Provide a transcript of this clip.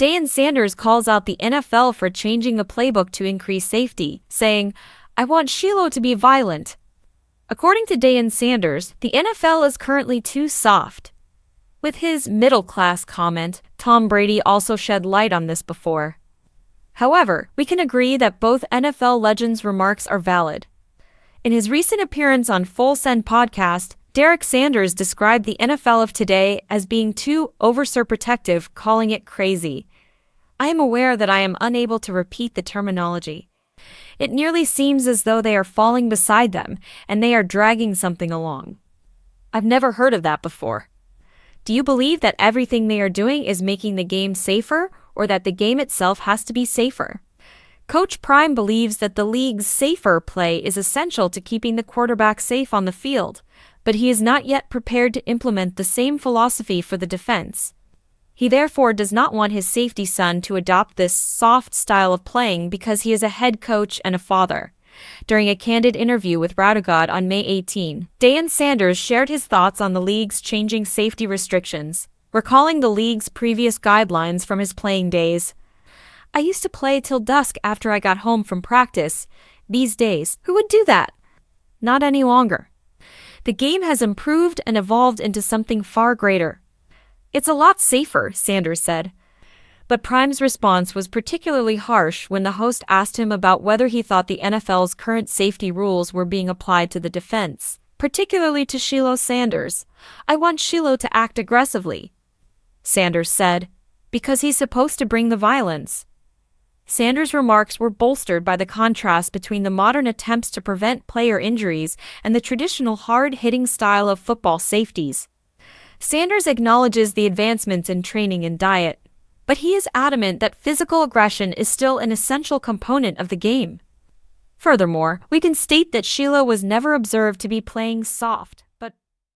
Deion Sanders calls out the NFL for changing the playbook to increase safety, saying, "I want Shilo to be violent." According to Deion Sanders, the NFL is currently too soft. With his middle-class comment, Tom Brady also shed light on this before. However, we can agree that both NFL legends' remarks are valid. In his recent appearance on Full Send podcast, Derek Sanders described the NFL of today as being too overprotective, calling it crazy. "I am aware that I am unable to repeat the terminology. It nearly seems as though they are falling beside them, and they are dragging something along. I've never heard of that before. Do you believe that everything they are doing is making the game safer, or that the game itself has to be safer?" Coach Prime believes that the league's safer play is essential to keeping the quarterback safe on the field, but he is not yet prepared to implement the same philosophy for the defense. He therefore does not want his safety son to adopt this soft style of playing because he is a head coach and a father. During a candid interview with Radagod on May 18, Deion Sanders shared his thoughts on the league's changing safety restrictions, recalling the league's previous guidelines from his playing days. "I used to play till dusk after I got home from practice. These days, who would do that? Not any longer. The game has improved and evolved into something far greater. It's a lot safer," Sanders said. But Prime's response was particularly harsh when the host asked him about whether he thought the NFL's current safety rules were being applied to the defense, particularly to Shilo Sanders. "I want Shilo to act aggressively," Sanders said, "because he's supposed to bring the violence." Sanders' remarks were bolstered by the contrast between the modern attempts to prevent player injuries and the traditional hard-hitting style of football safeties. Sanders acknowledges the advancements in training and diet, but he is adamant that physical aggression is still an essential component of the game. Furthermore, we can state that Shilo was never observed to be playing soft.